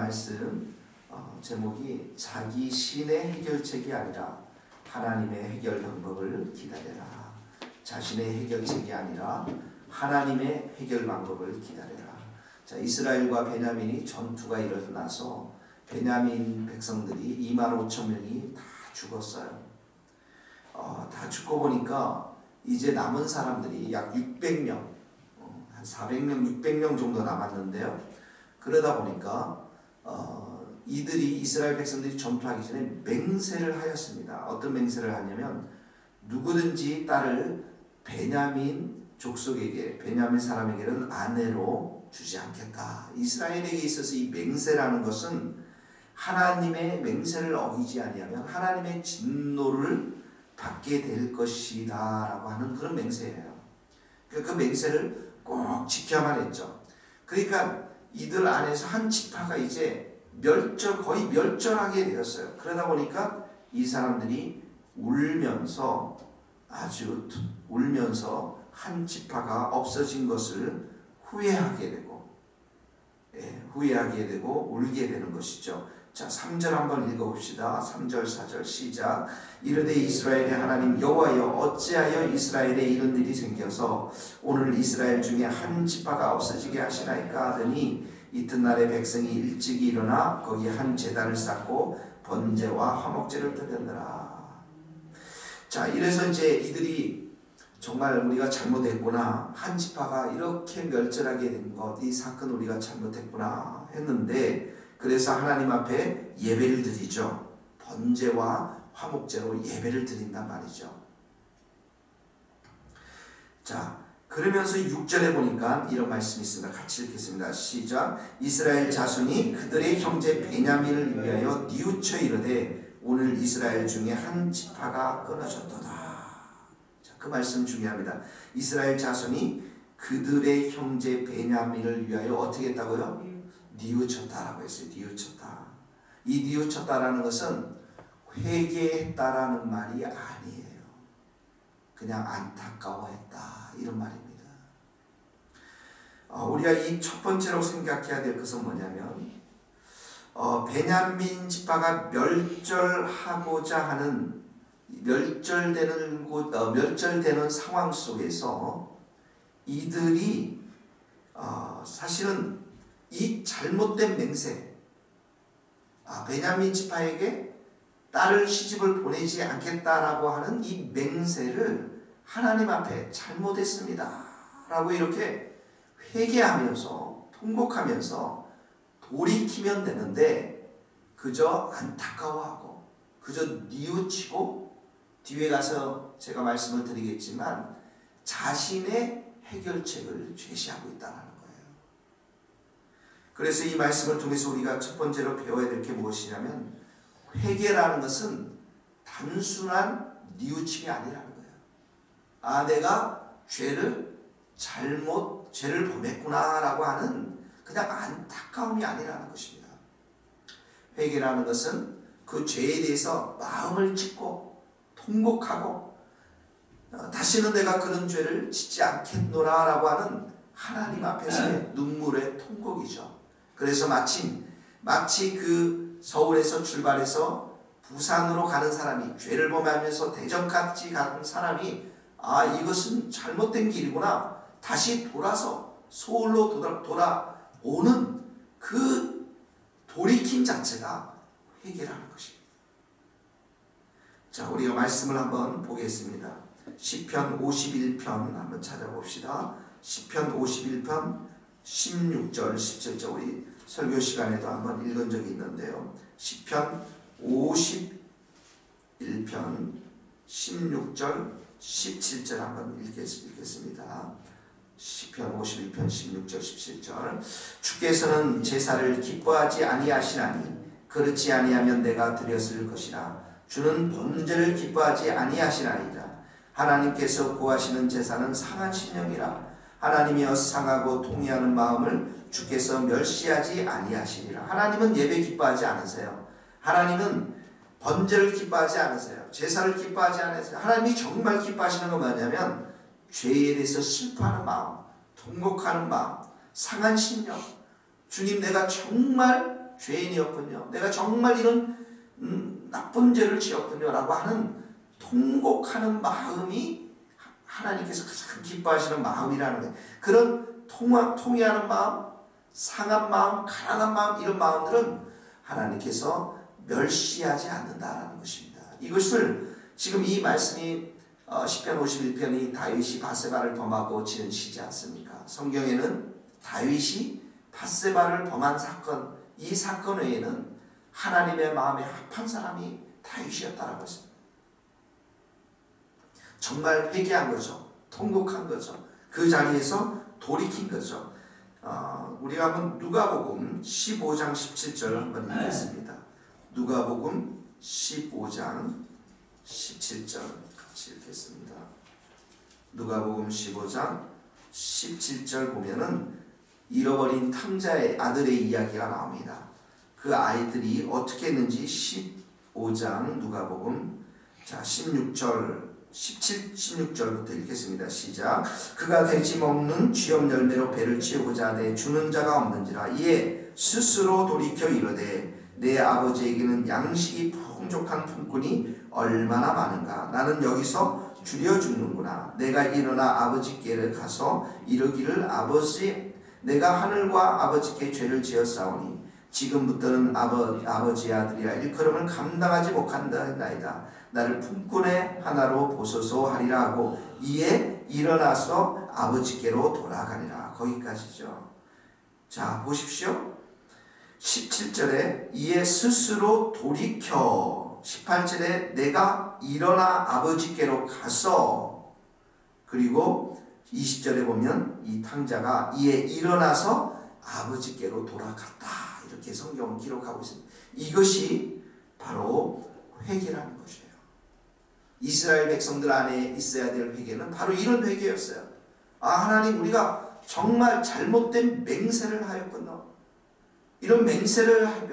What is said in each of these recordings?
말씀 제목이 자기 신의 해결책이 아니라 하나님의 해결 방법을 기다려라. 자신의 해결책이 아니라 하나님의 해결 방법을 기다려라. 자, 이스라엘과 베냐민이 전투가 일어나서 베냐민 백성들이 25,000명이 다 죽었어요. 다 죽고 보니까 이제 남은 사람들이 약 600명, 한 400명, 600명 정도 남았는데요. 그러다 보니까 이들이 이스라엘 백성들이 전투하기 전에 맹세를 하였습니다. 어떤 맹세를 하냐면 누구든지 딸을 베냐민 족속에게, 베냐민 사람에게는 아내로 주지 않겠다. 이스라엘에게 있어서 이 맹세라는 것은 하나님의 맹세를 어기지 아니하면 하나님의 진노를 받게 될 것이다 라고 하는 그런 맹세예요. 그 맹세를 꼭 지켜야만 했죠. 그러니까 이들 안에서 한 지파가 이제 거의 멸절하게 되었어요. 그러다 보니까 이 사람들이 울면서 한 지파가 없어진 것을 후회하게 되고 울게 되는 것이죠. 자, 3절 한번 읽어봅시다. 3절 4절 시작. 이르되 이스라엘의 하나님 여호와여, 어찌하여 이스라엘에 이런 일이 생겨서 오늘 이스라엘 중에 한 지파가 없어지게 하시나이까 하더니 이튿날에 백성이 일찍이 일어나 거기 한 제단을 쌓고 번제와 화목제를 드렸느라. 자, 이래서 이제 이들이 정말 우리가 잘못했구나, 한 지파가 이렇게 멸절하게 된 것, 이 사건 우리가 잘못했구나 했는데, 그래서 하나님 앞에 예배를 드리죠. 번제와 화목제로 예배를 드린단 말이죠. 자, 그러면서 6절에 보니까 이런 말씀이 있습니다. 같이 읽겠습니다. 시작. 이스라엘 자손이 그들의 형제 베냐민을 위하여 뉘우쳐 이르되 오늘 이스라엘 중에 한 지파가 끊어졌도다. 자, 그 말씀 중요합니다. 이스라엘 자손이 그들의 형제 베냐민을 위하여 어떻게 했다고요? 뉘우쳤다라고 했어요. 뉘우쳤다. 이 뉘우쳤다라는 것은 회개했다라는 말이 아니에요. 그냥 안타까워했다 이런 말입니다. 우리가 이 첫 번째로 생각해야 될 것은 뭐냐면 베냐민 지파가 멸절하고자 하는 멸절되는 상황 속에서 이들이 사실은 이 잘못된 맹세, 베냐민 지파에게 딸을 시집을 보내지 않겠다라고 하는 이 맹세를 하나님 앞에 잘못했습니다 라고 이렇게 회개하면서 통곡하면서 돌이키면 되는데, 그저 안타까워하고 그저 뉘우치고 뒤에 가서 제가 말씀을 드리겠지만 자신의 해결책을 제시하고 있다는 거예요. 그래서 이 말씀을 통해서 우리가 첫 번째로 배워야 될 게 무엇이냐면, 회개라는 것은 단순한 뉘우침이 아니라는 거예요. 내가 죄를 범했구나 라고 하는 그냥 안타까움이 아니라는 것입니다. 회개라는 것은 그 죄에 대해서 마음을 찢고 통곡하고 다시는 내가 그런 죄를 짓지 않겠노라 라고 하는 하나님 앞에서의 눈물의 통곡이죠. 그래서 마치 그 서울에서 출발해서 부산으로 가는 사람이, 죄를 범하면서 대전까지 가는 사람이 이것은 잘못된 길이구나, 다시 돌아서 서울로 돌아오는 그 돌이킴 자체가 회개라는 것입니다. 자, 우리가 말씀을 한번 보겠습니다. 시편 51편 한번 찾아봅시다. 시편 51편 16절 17절 우리 설교 시간에도 한번 읽은 적이 있는데요. 시편 51편 16절 17절 한번 읽겠습니다. 시편 51편 16절 17절. 주께서는 제사를 기뻐하지 아니하시나니 그렇지 아니하면 내가 드렸을 것이라. 주는 번제를 기뻐하지 아니하시나이다. 하나님께서 구하시는 제사는 상한 심령이라. 하나님이여 상하고 통회하는 마음을 주께서 멸시하지 아니하시리라. 하나님은 예배 기뻐하지 않으세요. 하나님은 번제를 기뻐하지 않으세요. 제사를 기뻐하지 않으세요. 하나님이 정말 기뻐하시는 건 뭐냐면 죄에 대해서 슬퍼하는 마음, 통곡하는 마음, 상한 심령. 주님, 내가 정말 죄인이었군요. 내가 정말 이런 나쁜 죄를 지었군요 라고 하는 통곡하는 마음이 하나님께서 가장 기뻐하시는 마음이라는 거예요. 그런 통회하는 마음, 상한 마음, 가난한 마음, 이런 마음들은 하나님께서 멸시하지 않는다라는 것입니다. 이것을 지금 이 말씀이 시편 51편이 다윗이 밧세바를 범하고 지은 시지 않습니까? 성경에는 다윗이 밧세바를 범한 사건, 이 사건 외에는 하나님의 마음에 합한 사람이 다윗이었다라고 했습니다. 정말 회개한 거죠. 통곡한 거죠. 그 자리에서 돌이킨 거죠. 우리가 한번 누가복음 15장 17절 한번 읽겠습니다. 누가복음 15장 17절 같이 읽겠습니다. 누가복음 15장 17절 보면은 잃어버린 탕자의 아들의 이야기가 나옵니다. 그 아이들이 어떻게 했는지 15장 누가복음 16절 16절부터 읽겠습니다. 시작. 그가 돼지 먹는 쥐업 열매로 배를 채우고자 하되 주는 자가 없는지라. 이에 스스로 돌이켜 이르되 내 아버지에게는 양식이 풍족한 품꾼이 얼마나 많은가. 나는 여기서 줄여 죽는구나. 내가 일어나 아버지께를 가서 이르기를 아버지, 내가 하늘과 아버지께 죄를 지었사오니 지금부터는 아버지의 아들이라 일컬음을 감당하지 못한다나이다. 나를 품꾼의 하나로 보소서 하리라 하고 이에 일어나서 아버지께로 돌아가니라. 거기까지죠. 자, 보십시오. 17절에 이에 스스로 돌이켜, 18절에 내가 일어나 아버지께로 가서, 그리고 20절에 보면 이 탕자가 이에 일어나서 아버지께로 돌아갔다. 이렇게 성경은 기록하고 있습니다. 이것이 바로 회개라는 것이에요. 이스라엘 백성들 안에 있어야 될 회개는 바로 이런 회개였어요. 하나님, 우리가 정말 잘못된 맹세를 하였구나. 이런 맹세를 하며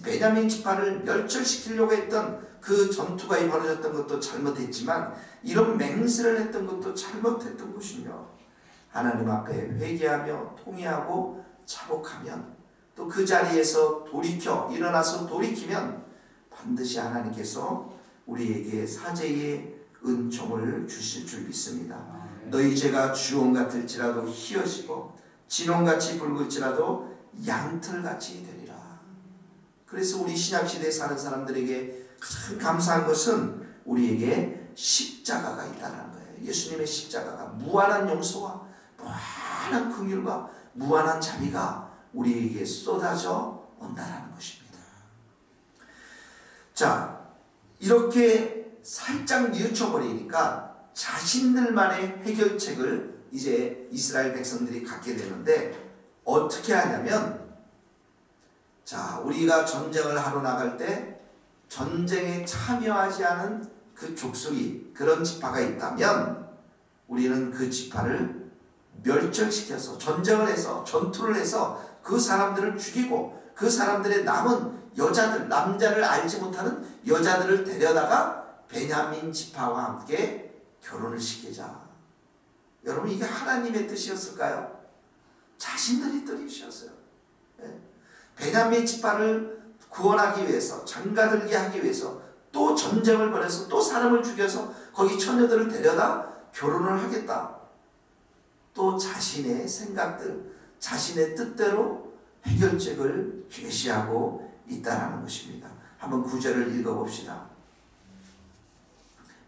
베냐민 지파를 멸절시키려고 했던 그 전투가 벌어졌던 것도 잘못했지만 이런 맹세를 했던 것도 잘못했던 것이며, 하나님 앞에 회개하며 통회하고 자복하면, 또 그 자리에서 돌이켜 일어나서 돌이키면 반드시 하나님께서 우리에게 사죄의 은총을 주실 줄 믿습니다. 너희 죄가 주홍 같을지라도 희어지고 진홍같이 붉을지라도 양털같이 되리라. 그래서 우리 신약시대에 사는 사람들에게 가장 감사한 것은 우리에게 십자가가 있다는 거예요. 예수님의 십자가가 무한한 용서와 무한한 긍휼과 무한한 자비가 우리에게 쏟아져 온다는 것입니다. 자, 이렇게 살짝 뉘우쳐버리니까 자신들만의 해결책을 이제 이스라엘 백성들이 갖게 되는데, 어떻게 하냐면, 자, 우리가 전쟁을 하러 나갈 때 전쟁에 참여하지 않은 그 족속이, 그런 지파가 있다면 우리는 그 지파를 멸절시켜서 전쟁을 해서 전투를 해서 그 사람들을 죽이고 그 사람들의 남은 여자들, 남자를 알지 못하는 여자들을 데려다가 베냐민 지파와 함께 결혼을 시키자. 여러분, 이게 하나님의 뜻이었을까요? 자신들이 뜻이었어요. 베냐민 지파를 구원하기 위해서, 장가들게 하기 위해서 또 전쟁을 벌여서 또 사람을 죽여서 거기 처녀들을 데려다 결혼을 하겠다. 또 자신의 생각들, 자신의 뜻대로 해결책을 제시하고 있다는 것입니다. 한번 9절을 읽어봅시다.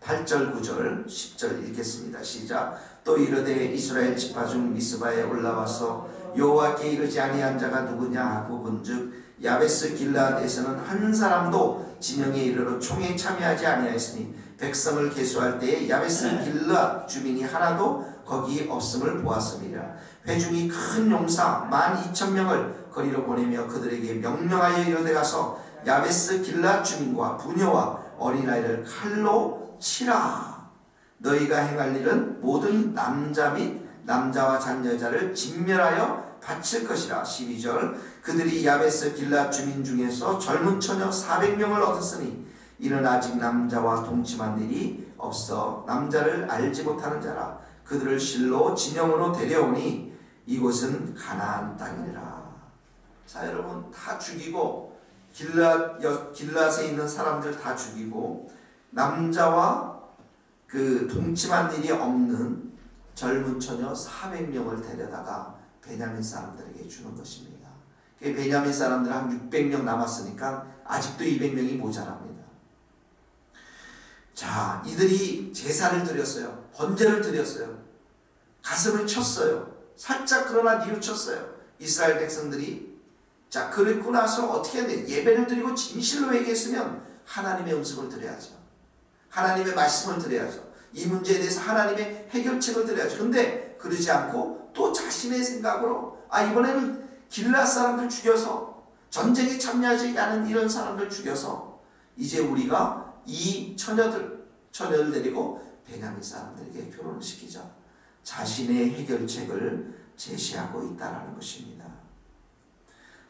8절, 9절, 10절 읽겠습니다. 시작. 또 이르되 이스라엘 지파 중 미스바에 올라와서 여호와께 이르지 아니한 자가 누구냐 하고 본즉 야베스 길라앗에서는 한 사람도 진영에 이르러 총에 참여하지 아니하였으니 백성을 계수할 때에 야베스 길라앗 주민이 하나도 거기 없음을 보았습니다. 회중이 큰 용사 12,000명을 거리로 보내며 그들에게 명령하여 이르되 가서 야베스 길라앗 주민과 부녀와 어린아이를 칼로 치라. 너희가 행할 일은 모든 남자 및 남자와 잔여자를 진멸하여 바칠 것이라. 12절. 그들이 야베스 길라앗 주민 중에서 젊은 처녀 400명을 얻었으니 이는 아직 남자와 동침한 일이 없어 남자를 알지 못하는 자라. 그들을 실로 진영으로 데려오니 이곳은 가나안 땅이니라. 자, 여러분 다 죽이고 길앗에 있는 사람들 다 죽이고 남자와 그 동침한 일이 없는 젊은 처녀 400명을 데려다가 베냐민 사람들에게 주는 것입니다. 베냐민 사람들 한 600명 남았으니까 아직도 200명이 모자랍니다. 자, 이들이 제사를 드렸어요. 번제를 드렸어요. 가슴을 쳤어요. 살짝 그러나 뉘우쳤어요. 이스라엘 백성들이. 자, 그랬고 나서 어떻게 해야 돼? 예배를 드리고 진실로 회개했으면 하나님의 음성을 드려야죠. 하나님의 말씀을 드려야죠. 이 문제에 대해서 하나님의 해결책을 드려야죠. 근데 그러지 않고 또 자신의 생각으로 이번에는 길앗 사람들 죽여서 전쟁에 참여하지 않은 이런 사람들 죽여서 이제 우리가 이 처녀들 데리고 베냐민 사람들에게 결혼을 시키자. 자신의 해결책을 제시하고 있다는 것입니다.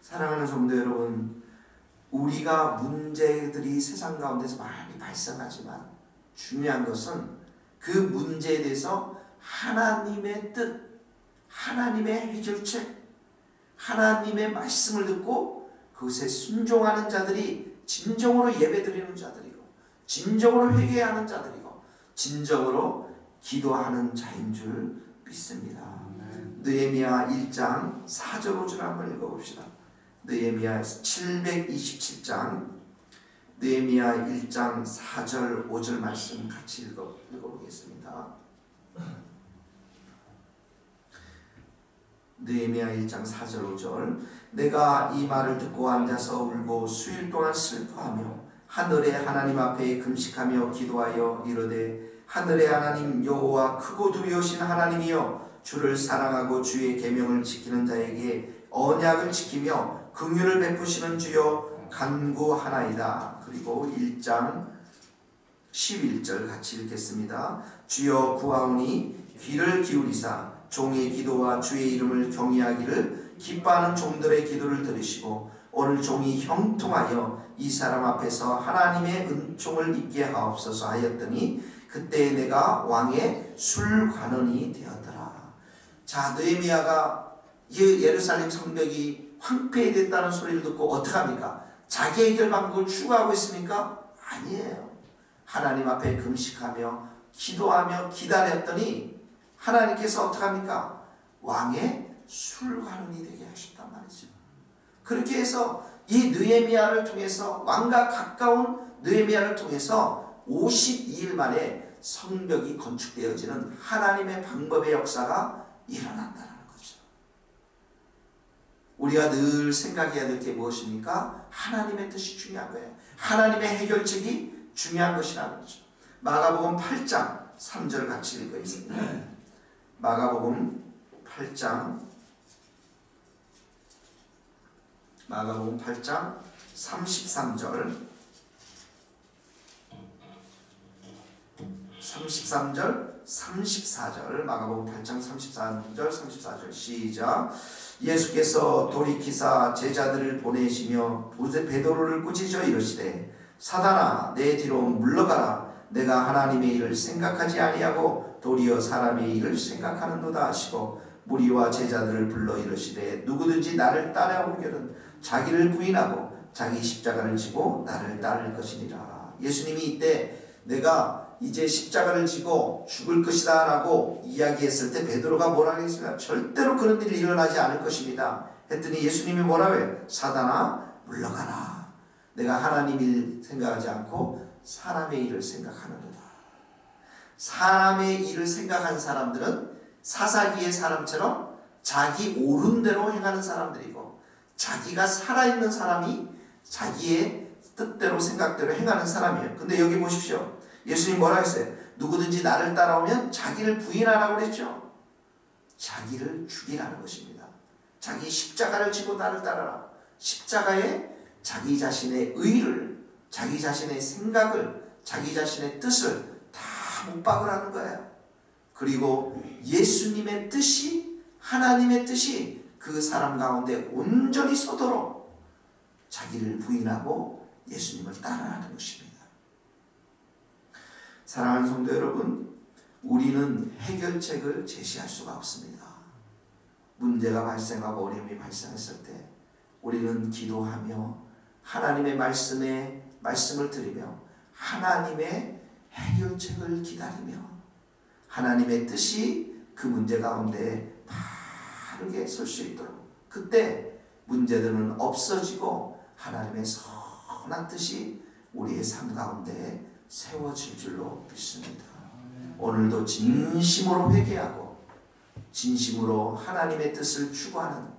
사랑하는 성도 여러분, 우리가 문제들이 세상 가운데서 많이 발생하지만 중요한 것은 그 문제에 대해서 하나님의 뜻, 하나님의 해결책, 하나님의 말씀을 듣고 그것에 순종하는 자들이 진정으로 예배드리는 자들이고 진정으로 회개하는 자들이고 진정으로 기도하는 자인 줄 믿습니다. 느헤미야 1장 4절 5절 한번 읽어봅시다. 느헤미야 727장 느헤미야 1장 4절 5절 말씀 같이 읽어보겠습니다. 느헤미야 1장 4절 5절 내가 이 말을 듣고 앉아서 울고 수일 동안 슬퍼하며 하늘의 하나님 앞에 금식하며 기도하여 이르되 하늘의 하나님 여호와 크고 두려우신 하나님이여 주를 사랑하고 주의 계명을 지키는 자에게 언약을 지키며 긍휼을 베푸시는 주여 간구하나이다. 그리고 1장 11절 같이 읽겠습니다. 주여 구하오니 귀를 기울이사 종의 기도와 주의 이름을 경외하기를 기뻐하는 종들의 기도를 들으시고 오늘 종이 형통하여 이 사람 앞에서 하나님의 은총을 입게 하옵소서 하였더니 그때 내가 왕의 술관원이 되었더라. 자, 느헤미야가 이 예루살렘 성벽이 황폐됐다는 소리를 듣고 어떡합니까? 자기 해결 방법을 추구하고 있습니까? 아니에요. 하나님 앞에 금식하며 기도하며 기다렸더니 하나님께서 어떡합니까? 왕의 술관원이 되게 하셨단 말이죠. 그렇게 해서 이 느헤미야를 통해서 왕과 가까운 느헤미야를 통해서 52일 만에 성벽이 건축되어지는 하나님의 방법의 역사가 일어난다는 거죠. 우리가 늘 생각해야 될 게 무엇입니까? 하나님의 뜻이 중요한 거예요. 하나님의 해결책이 중요한 것이라는 거죠. 마가복음 8장 3절 같이 읽어있습니다. 마가복음 8장 33절 34절 마가복음 8장 33절 34절 시작. 예수께서 돌이키사 제자들을 보내시며 베드로를 꾸짖어 이르시되 사단아 내 뒤로 물러가라. 내가 하나님의 일을 생각하지 아니하고 도리어 사람의 일을 생각하는도다 하시고 무리와 제자들을 불러 이르시되 누구든지 나를 따라오려는 자기를 부인하고 자기 십자가를 지고 나를 따를 것이니라. 예수님이 이때 내가 이제 십자가를 지고 죽을 것이다 라고 이야기했을 때 베드로가 뭐라고 했습니까? 절대로 그런 일이 일어나지 않을 것입니다 했더니 예수님이 뭐라고 해요? 사단아 물러가라. 내가 하나님 일 생각하지 않고 사람의 일을 생각하는도다. 사람의 일을 생각한 사람들은 사사기의 사람처럼 자기 옳은 대로 행하는 사람들이고 자기가 살아있는 사람이 자기의 뜻대로 생각대로 행하는 사람이에요. 근데 여기 보십시오. 예수님 뭐라 했어요? 누구든지 나를 따라오면 자기를 부인하라고 그랬죠. 자기를 죽이라는 것입니다. 자기 십자가를 지고 나를 따라라. 십자가에 자기 자신의 의를, 자기 자신의 생각을, 자기 자신의 뜻을 다 못 박으라는 거예요. 그리고 예수님의 뜻이, 하나님의 뜻이 그 사람 가운데 온전히 서도록 자기를 부인하고 예수님을 따라하는 것입니다. 사랑하는 성도 여러분, 우리는 해결책을 제시할 수가 없습니다. 문제가 발생하고 어려움이 발생했을 때 우리는 기도하며 하나님의 말씀을 드리며 하나님의 해결책을 기다리며 하나님의 뜻이 그 문제 가운데 바르게 설 수 있도록, 그때 문제들은 없어지고 하나님의 선한 뜻이 우리의 삶 가운데 세워질 줄로 믿습니다. 오늘도 진심으로 회개하고 진심으로 하나님의 뜻을 추구하는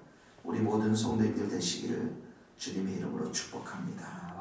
우리 모든 성도님들 되시기를 주님의 이름으로 축복합니다.